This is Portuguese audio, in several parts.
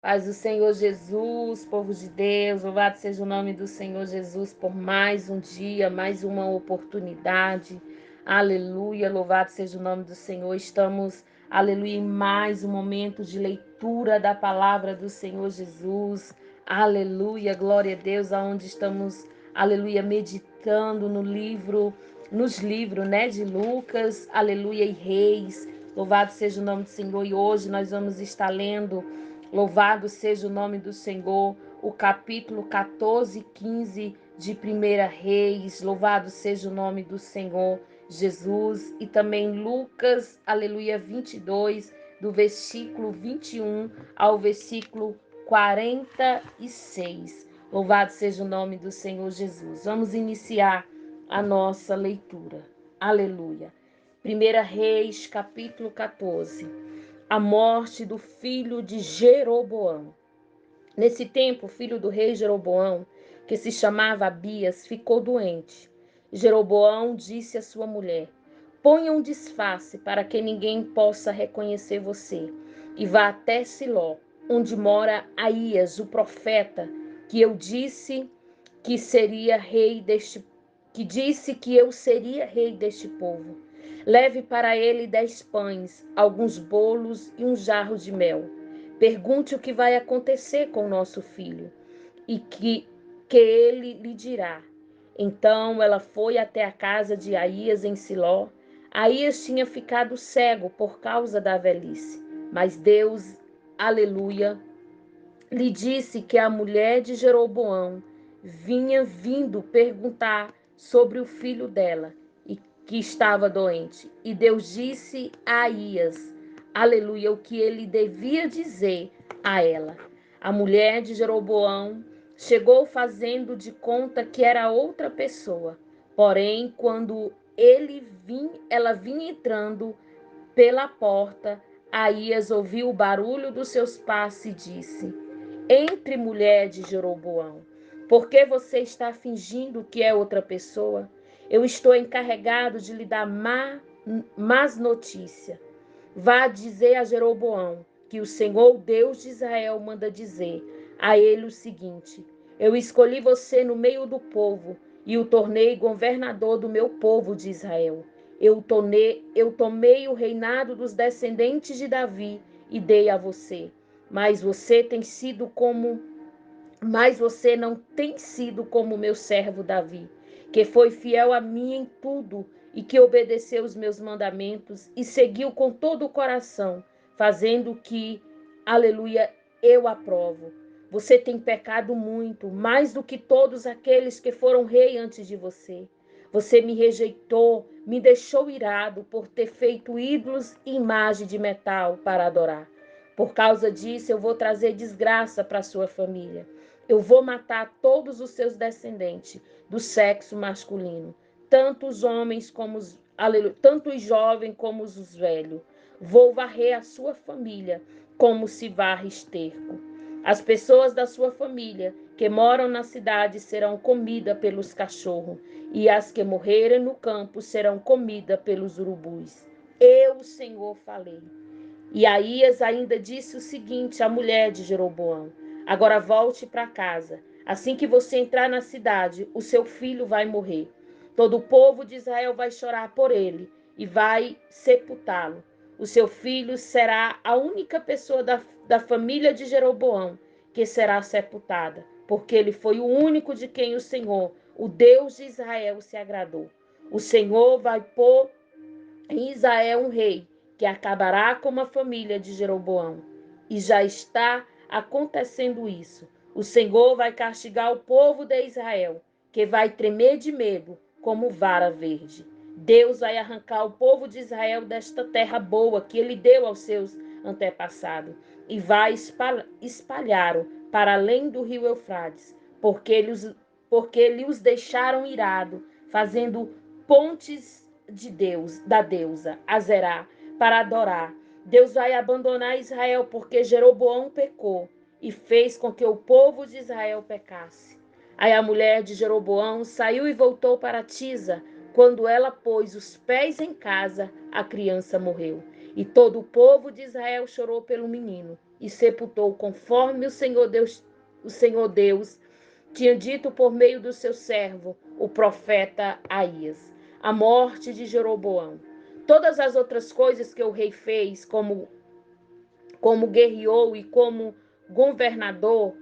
Paz do Senhor Jesus, povo de Deus, louvado seja o nome do Senhor Jesus por mais um dia, mais uma oportunidade. Aleluia, louvado seja o nome do Senhor. Estamos, aleluia, em mais um momento de leitura da palavra do Senhor Jesus. Aleluia, glória a Deus, aonde estamos, aleluia, meditando nos livros, né, de Lucas, aleluia, e Reis. Louvado seja o nome do Senhor. E hoje nós vamos estar lendo, louvado seja o nome do Senhor, o capítulo 14 e 15 de 1 Reis. Louvado seja o nome do Senhor Jesus. E também Lucas, aleluia, 22, do versículo 21 ao versículo 46. Louvado seja o nome do Senhor Jesus. Vamos iniciar a nossa leitura. Aleluia. 1 Reis, capítulo 14. A morte do filho de Jeroboão. Nesse tempo, o filho do rei Jeroboão, que se chamava Abias, ficou doente. Jeroboão disse à sua mulher: ponha um disfarce para que ninguém possa reconhecer você, e vá até Siló, onde mora Aías, o profeta, que eu disse que seria rei deste que disse que eu seria rei deste povo. Leve para ele 10 pães, alguns bolos e um jarro de mel. Pergunte o que vai acontecer com nosso filho e que ele lhe dirá. Então ela foi até a casa de Aías em Siló. Aías tinha ficado cego por causa da velhice, mas Deus, aleluia, lhe disse que a mulher de Jeroboão vinha vindo perguntar sobre o filho dela e que estava doente. E Deus disse a Aías, aleluia, o que ele devia dizer a ela. A mulher de Jeroboão chegou fazendo de conta que era outra pessoa. Porém, quando ela vinha entrando pela porta, Aías ouviu o barulho dos seus passos e disse: entre, mulher de Jeroboão, por que você está fingindo que é outra pessoa? Eu estou encarregado de lhe dar más notícia. Vá dizer a Jeroboão que o Senhor, Deus de Israel, manda dizer a ele o seguinte: eu escolhi você no meio do povo e o tornei governador do meu povo de Israel. Eu tomei o reinado dos descendentes de Davi e dei a você. Mas você tem sido como mas você não tem sido como meu servo Davi, que foi fiel a mim em tudo e que obedeceu os meus mandamentos e seguiu com todo o coração, fazendo o que, aleluia, eu aprovo. Você tem pecado muito, mais do que todos aqueles que foram rei antes de você. Você me rejeitou, me deixou irado por ter feito ídolos e imagem de metal para adorar. Por causa disso, eu vou trazer desgraça para sua família. Eu vou matar todos os seus descendentes do sexo masculino, tanto os homens como tanto os jovens como os velhos. Vou varrer a sua família como se varre esterco. As pessoas da sua família que moram na cidade serão comidas pelos cachorros, e as que morrerem no campo serão comidas pelos urubus. Eu, o Senhor, falei. E Aías ainda disse o seguinte à mulher de Jeroboão: agora volte para casa. Assim que você entrar na cidade, o seu filho vai morrer. Todo o povo de Israel vai chorar por ele e vai sepultá-lo. O seu filho será a única pessoa da família de Jeroboão que será sepultada, porque ele foi o único de quem o Senhor, o Deus de Israel, se agradou. O Senhor vai pôr em Israel um rei que acabará com a família de Jeroboão. E já está acontecendo isso. O Senhor vai castigar o povo de Israel, que vai tremer de medo como vara verde. Deus vai arrancar o povo de Israel desta terra boa que ele deu aos seus antepassados e vai espalhá-lo para além do rio Eufrates, porque eles os deixaram irado, fazendo pontes de Deus, da deusa Azerá, para adorar. Deus vai abandonar Israel porque Jeroboão pecou e fez com que o povo de Israel pecasse. Aí a mulher de Jeroboão saiu e voltou para Tisa. Quando ela pôs os pés em casa, a criança morreu. E todo o povo de Israel chorou pelo menino. e sepultou, conforme o Senhor Deus tinha dito por meio do seu servo, o profeta Aías. A morte de Jeroboão. Todas as outras coisas que o rei fez, como guerreou e como governador,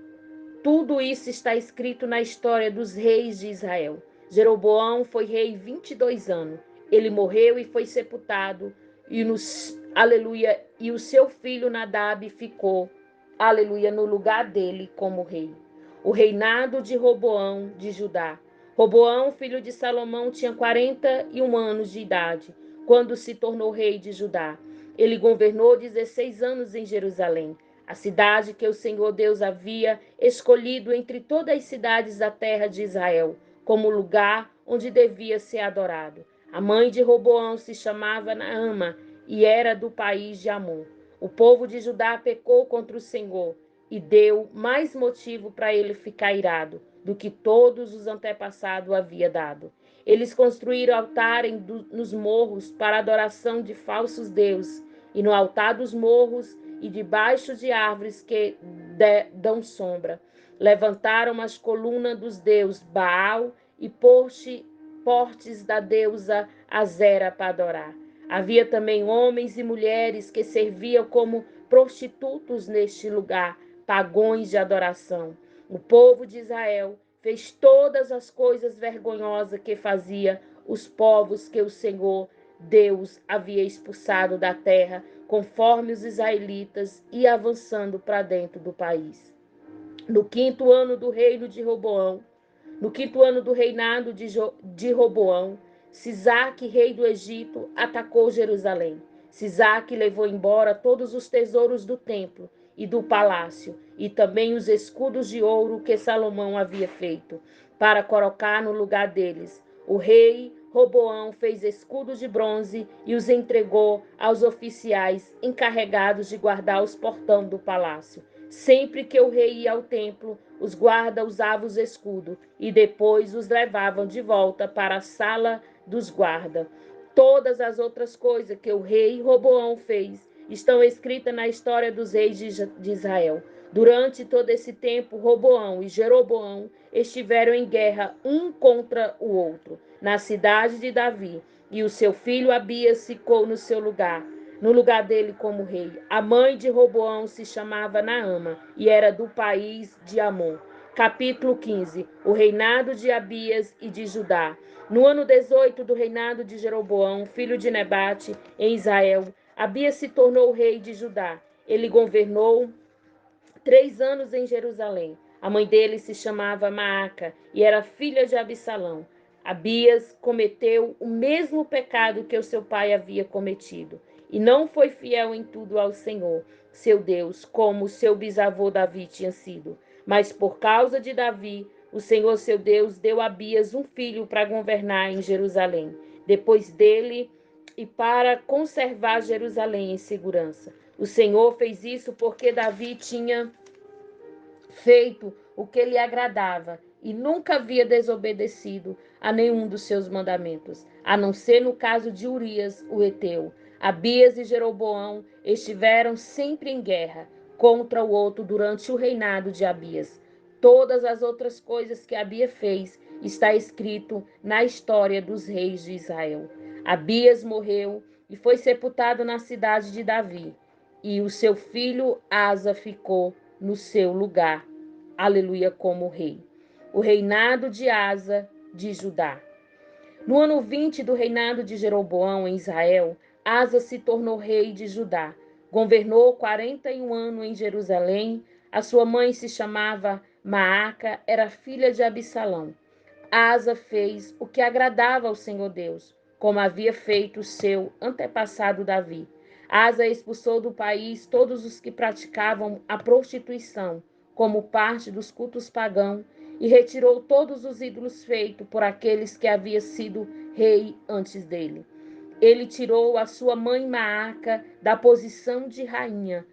tudo isso está escrito na história dos reis de Israel. Jeroboão foi rei 22 anos. Ele morreu e foi sepultado, aleluia, e o seu filho Nadab ficou, aleluia, no lugar dele como rei. O reinado de Roboão de Judá. Roboão, filho de Salomão, tinha 41 anos de idade quando se tornou rei de Judá. Ele governou 16 anos em Jerusalém, a cidade que o Senhor Deus havia escolhido entre todas as cidades da terra de Israel, como lugar onde devia ser adorado. A mãe de Roboão se chamava Naama e era do país de Amon. O povo de Judá pecou contra o Senhor e deu mais motivo para ele ficar irado do que todos os antepassados havia dado. Eles construíram altares nos morros para adoração de falsos deuses, e no altar dos morros e debaixo de árvores que dão sombra. Levantaram as colunas dos deuses Baal e portes da deusa Azera para adorar. Havia também homens e mulheres que serviam como prostitutos neste lugar, pagões de adoração. O povo de Israel fez todas as coisas vergonhosas que fazia os povos que o Senhor Deus havia expulsado da terra, conforme os israelitas, e avançando para dentro do país. No 5º ano do reino de Roboão, no 5º ano do reinado de Roboão, Sisaque, rei do Egito, atacou Jerusalém. Sisaque levou embora todos os tesouros do templo e do palácio, e também os escudos de ouro que Salomão havia feito, para colocar no lugar deles. O rei Roboão fez escudos de bronze e os entregou aos oficiais encarregados de guardar os portões do palácio. Sempre que o rei ia ao templo, os guardas usavam os escudos e depois os levavam de volta para a sala dos guardas. Todas as outras coisas que o rei Roboão fez estão escritas na história dos reis de Israel. Durante todo esse tempo, Roboão e Jeroboão estiveram em guerra um contra o outro, na cidade de Davi, e o seu filho Abias ficou no lugar dele como rei. A mãe de Roboão se chamava Naama e era do país de Amon. Capítulo 15. O reinado de Abias e de Judá. No ano 18 do reinado de Jeroboão, filho de Nebate, em Israel, Abias se tornou rei de Judá. Ele governou 3 anos em Jerusalém. A mãe dele se chamava Maaca e era filha de Absalão. Abias cometeu o mesmo pecado que o seu pai havia cometido e não foi fiel em tudo ao Senhor, seu Deus, como seu bisavô Davi tinha sido. Mas por causa de Davi, o Senhor, seu Deus, deu a Abias um filho para governar em Jerusalém, depois dele, e para conservar Jerusalém em segurança. O Senhor fez isso porque Davi tinha feito o que lhe agradava e nunca havia desobedecido a nenhum dos seus mandamentos, a não ser no caso de Urias, o heteu. Abias e Jeroboão estiveram sempre em guerra contra o outro durante o reinado de Abias. Todas as outras coisas que Abias fez está escrito na história dos reis de Israel. Abias morreu e foi sepultado na cidade de Davi, e o seu filho Asa ficou no seu lugar, aleluia, como rei. O reinado de Asa de Judá. No ano 20 do reinado de Jeroboão em Israel, Asa se tornou rei de Judá. Governou 41 anos em Jerusalém. A sua mãe se chamava Maaca, era filha de Absalão. Asa fez o que agradava ao Senhor Deus, como havia feito seu antepassado Davi. Asa expulsou do país todos os que praticavam a prostituição, como parte dos cultos pagãos, e retirou todos os ídolos feitos por aqueles que havia sido rei antes dele. Ele tirou a sua mãe Maaca da posição de rainha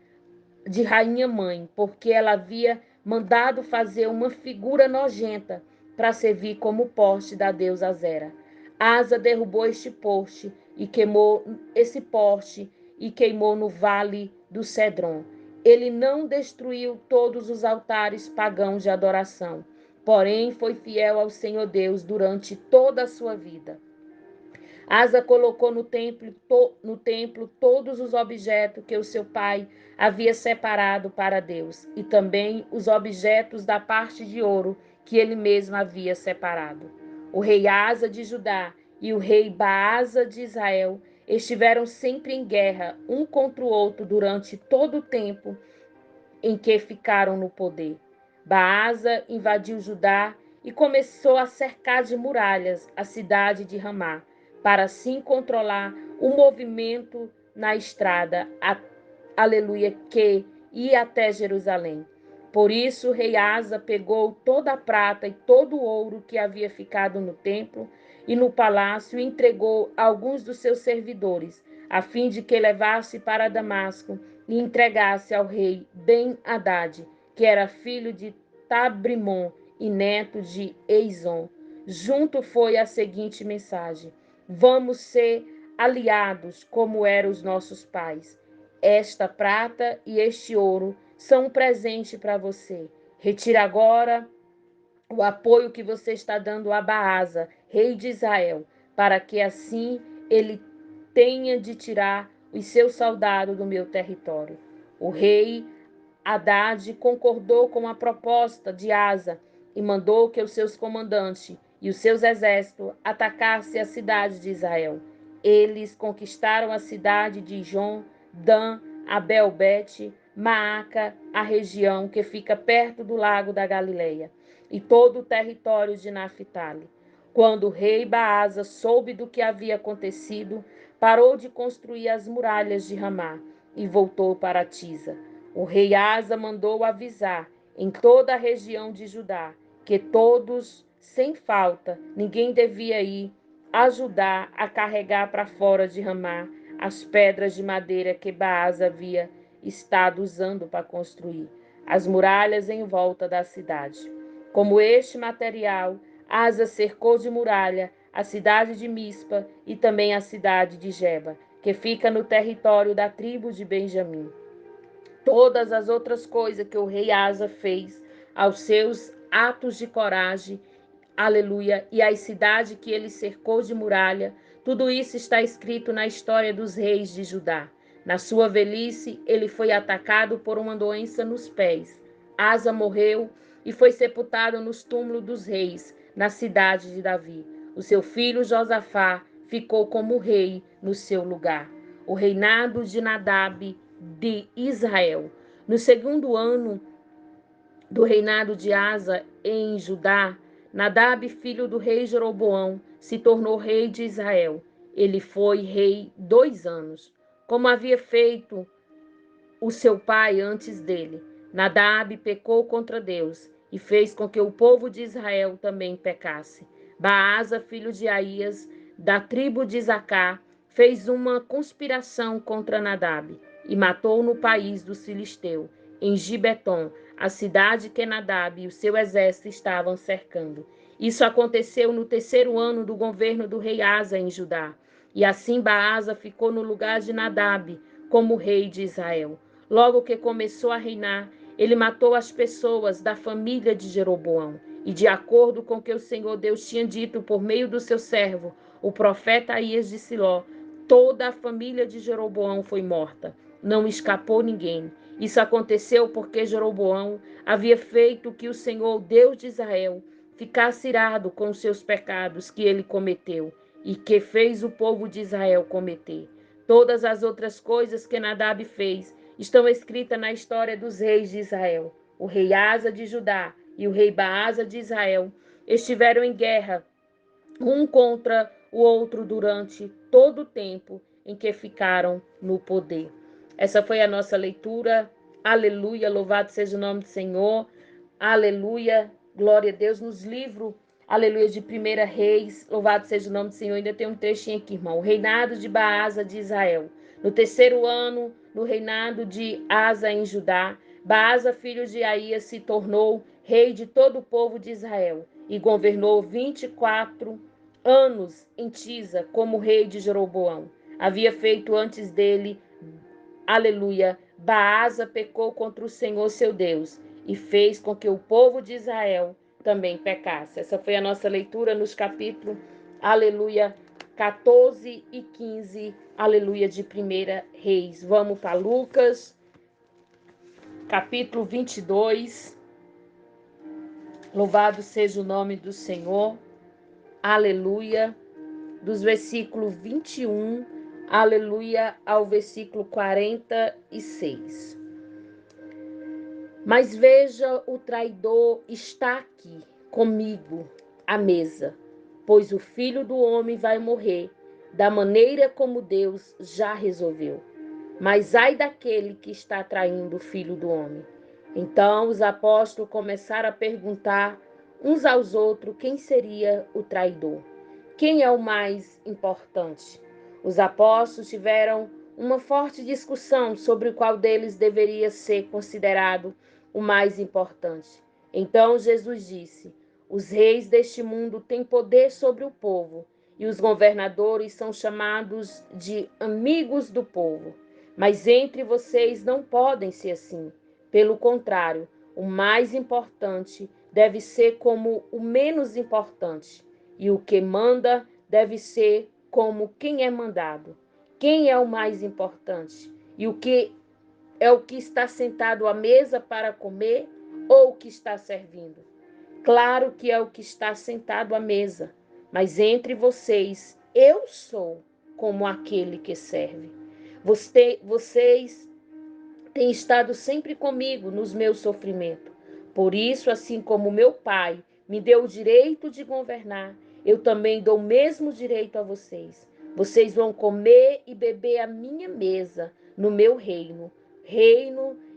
mãe, porque ela havia mandado fazer uma figura nojenta para servir como poste da deusa Azera. Asa derrubou este poste e queimou esse poste e queimou no vale do Cedron. Ele não destruiu todos os altares pagãos de adoração, porém foi fiel ao Senhor Deus durante toda a sua vida. Asa colocou no templo todos os objetos que o seu pai havia separado para Deus, e também os objetos da parte de ouro que ele mesmo havia separado. O rei Asa de Judá e o rei Baasa de Israel estiveram sempre em guerra um contra o outro durante todo o tempo em que ficaram no poder. Baasa invadiu Judá e começou a cercar de muralhas a cidade de Ramá, para assim controlar o movimento na estrada, aleluia, que ia até Jerusalém. Por isso, o rei Asa pegou toda a prata e todo o ouro que havia ficado no templo e no palácio e entregou a alguns dos seus servidores, a fim de que levasse para Damasco e entregasse ao rei Ben-Hadad, que era filho de Tabrimon e neto de Eizon. Junto foi a seguinte mensagem: vamos ser aliados como eram os nossos pais. Esta prata e este ouro são um presente para você. Retira agora o apoio que você está dando a Baasa, rei de Israel, para que assim ele tenha de tirar os seus soldados do meu território. O rei Haddad concordou com a proposta de Asa e mandou que os seus comandantes e os seus exércitos atacassem a cidade de Israel. Eles conquistaram a cidade de Ijon, Dan, Abel-Bet, Maaca, a região que fica perto do lago da Galileia, e todo o território de Naphtali. Quando o rei Baasa soube do que havia acontecido, parou de construir as muralhas de Ramá e voltou para Tisa. O rei Asa mandou avisar em toda a região de Judá que todos, sem falta, ninguém devia ir ajudar a carregar para fora de Ramá as pedras de madeira que Baasa havia estado usando para construir as muralhas em volta da cidade. Como este material, Asa cercou de muralha a cidade de Mispa e também a cidade de Geba, que fica no território da tribo de Benjamim. Todas as outras coisas que o rei Asa fez, aos seus atos de coragem, aleluia, e as cidades que ele cercou de muralha, tudo isso está escrito na história dos reis de Judá. Na sua velhice, ele foi atacado por uma doença nos pés. Asa morreu e foi sepultado nos túmulos dos reis, na cidade de Davi. O seu filho Josafá ficou como rei no seu lugar. O reinado de Nadab de Israel. No segundo ano do reinado de Asa em Judá, Nadab, filho do rei Jeroboão, se tornou rei de Israel. Ele foi rei 2 anos, como havia feito o seu pai antes dele. Nadab pecou contra Deus e fez com que o povo de Israel também pecasse. Baasa, filho de Aías, da tribo de Zacá, fez uma conspiração contra Nadab e matou no país dos filisteus, em Gibeton, a cidade que Nadab e o seu exército estavam cercando. Isso aconteceu no 3º ano do governo do rei Asa em Judá. E assim Baasa ficou no lugar de Nadab como rei de Israel. Logo que começou a reinar, ele matou as pessoas da família de Jeroboão. E de acordo com o que o Senhor Deus tinha dito por meio do seu servo, o profeta Aías de Siló, toda a família de Jeroboão foi morta. Não escapou ninguém. Isso aconteceu porque Jeroboão havia feito que o Senhor, Deus de Israel, ficasse irado com os seus pecados que ele cometeu e que fez o povo de Israel cometer. Todas as outras coisas que Nadab fez estão escritas na história dos reis de Israel. O rei Asa de Judá e o rei Baasa de Israel estiveram em guerra um contra o outro durante todo o tempo em que ficaram no poder. Essa foi a nossa leitura. Aleluia, louvado seja o nome do Senhor. Aleluia, glória a Deus. Nos livros, aleluia, de 1 Reis, louvado seja o nome do Senhor. Ainda tem um trechinho aqui, irmão. O reinado de Baasa de Israel. No 3º ano, no reinado de Asa em Judá, Baasa, filho de Aías, se tornou rei de todo o povo de Israel e governou 24 anos em Tisa como rei de Jeroboão. Havia feito antes dele, aleluia, Baasa pecou contra o Senhor seu Deus e fez com que o povo de Israel também pecasse. Essa foi a nossa leitura nos capítulos, aleluia, 14 e 15, aleluia, de 1 Reis. Vamos para Lucas, capítulo 22. Louvado seja o nome do Senhor, aleluia, dos versículos 21, aleluia, ao versículo 46. Mas veja, o traidor está aqui comigo à mesa, pois o Filho do Homem vai morrer da maneira como Deus já resolveu. Mas ai daquele que está traindo o Filho do Homem. Então os apóstolos começaram a perguntar uns aos outros quem seria o traidor. Quem é o mais importante? Os apóstolos tiveram uma forte discussão sobre qual deles deveria ser considerado o mais importante. Então Jesus disse: os reis deste mundo têm poder sobre o povo, e os governadores são chamados de amigos do povo. Mas entre vocês não podem ser assim. Pelo contrário, o mais importante deve ser como o menos importante, e o que manda deve ser como quem é mandado. Quem é o mais importante? E o que é o que está sentado à mesa para comer ou o que está servindo? Claro que é o que está sentado à mesa, mas entre vocês eu sou como aquele que serve. Vocês têm estado sempre comigo nos meus sofrimentos. Por isso, assim como meu Pai me deu o direito de governar, eu também dou o mesmo direito a vocês. Vocês vão comer e beber à minha mesa no meu reino,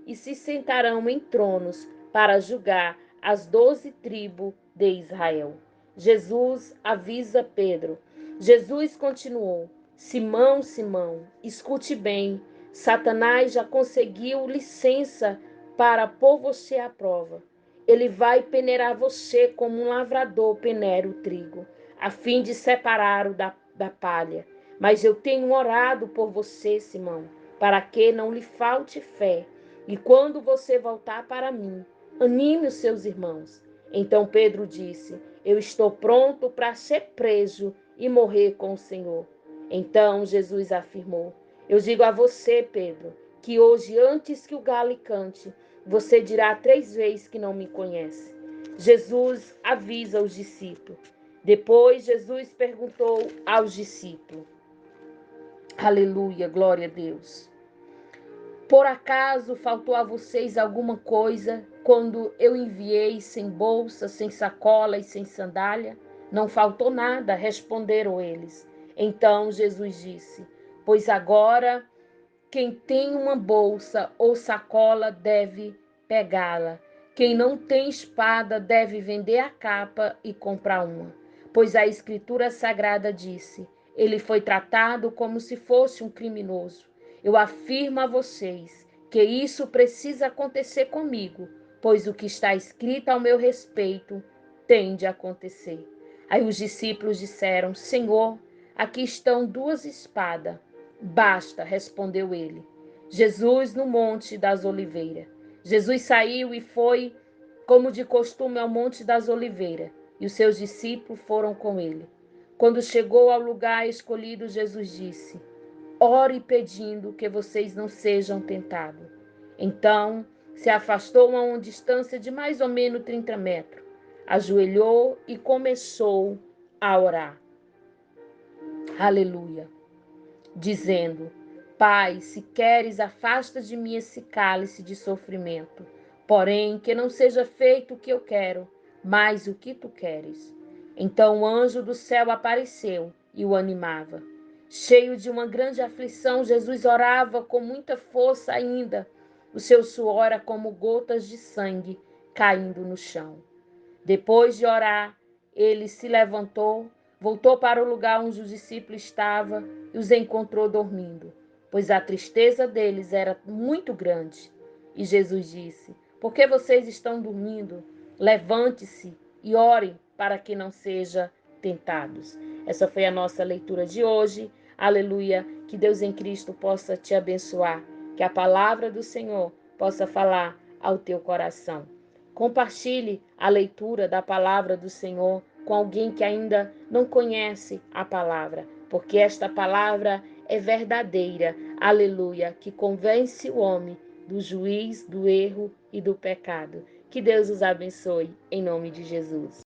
e se sentarão em tronos para julgar as 12 tribos de Israel. Jesus avisa Pedro. Jesus continuou: Simão, Simão, escute bem. Satanás já conseguiu licença para pôr você à prova. Ele vai peneirar você como um lavrador peneira o trigo, a fim de separá-lo da palha. Mas eu tenho orado por você, Simão, para que não lhe falte fé. E quando você voltar para mim, anime os seus irmãos. Então Pedro disse: eu estou pronto para ser preso e morrer com o Senhor. Então Jesus afirmou: eu digo a você, Pedro, que hoje, antes que o galo cante, você dirá 3 vezes que não me conhece. Jesus avisa os discípulos. Depois, Jesus perguntou aos discípulos: aleluia, glória a Deus. Por acaso faltou a vocês alguma coisa quando eu enviei sem bolsa, sem sacola e sem sandália? Não faltou nada, responderam eles. Então Jesus disse: pois agora quem tem uma bolsa ou sacola deve pegá-la. Quem não tem espada deve vender a capa e comprar uma. Pois a Escritura Sagrada disse: ele foi tratado como se fosse um criminoso. Eu afirmo a vocês que isso precisa acontecer comigo, pois o que está escrito ao meu respeito tem de acontecer. Aí os discípulos disseram: Senhor, aqui estão 2 espadas. Basta, respondeu ele. Jesus no Monte das Oliveiras. Jesus saiu e foi, como de costume, ao Monte das Oliveiras, e os seus discípulos foram com ele. Quando chegou ao lugar escolhido, Jesus disse: ore pedindo que vocês não sejam tentados. Então se afastou a uma distância de mais ou menos 30 metros, ajoelhou e começou a orar. Aleluia. Dizendo: Pai, se queres, afasta de mim esse cálice de sofrimento. Porém, que não seja feito o que eu quero, mas o que tu queres. Então o anjo do céu apareceu e o animava. Cheio de uma grande aflição, Jesus orava com muita força ainda. O seu suor era como gotas de sangue caindo no chão. Depois de orar, ele se levantou, voltou para o lugar onde os discípulos estavam e os encontrou dormindo, pois a tristeza deles era muito grande. E Jesus disse: por que vocês estão dormindo? Levante-se e orem para que não sejam tentados. Essa foi a nossa leitura de hoje. Aleluia. Que Deus em Cristo possa te abençoar. que a palavra do Senhor possa falar ao teu coração. Compartilhe a leitura da palavra do Senhor com alguém que ainda não conhece a palavra, porque esta palavra é verdadeira, aleluia, que convence o homem do juiz, do erro e do pecado. Que Deus os abençoe, em nome de Jesus.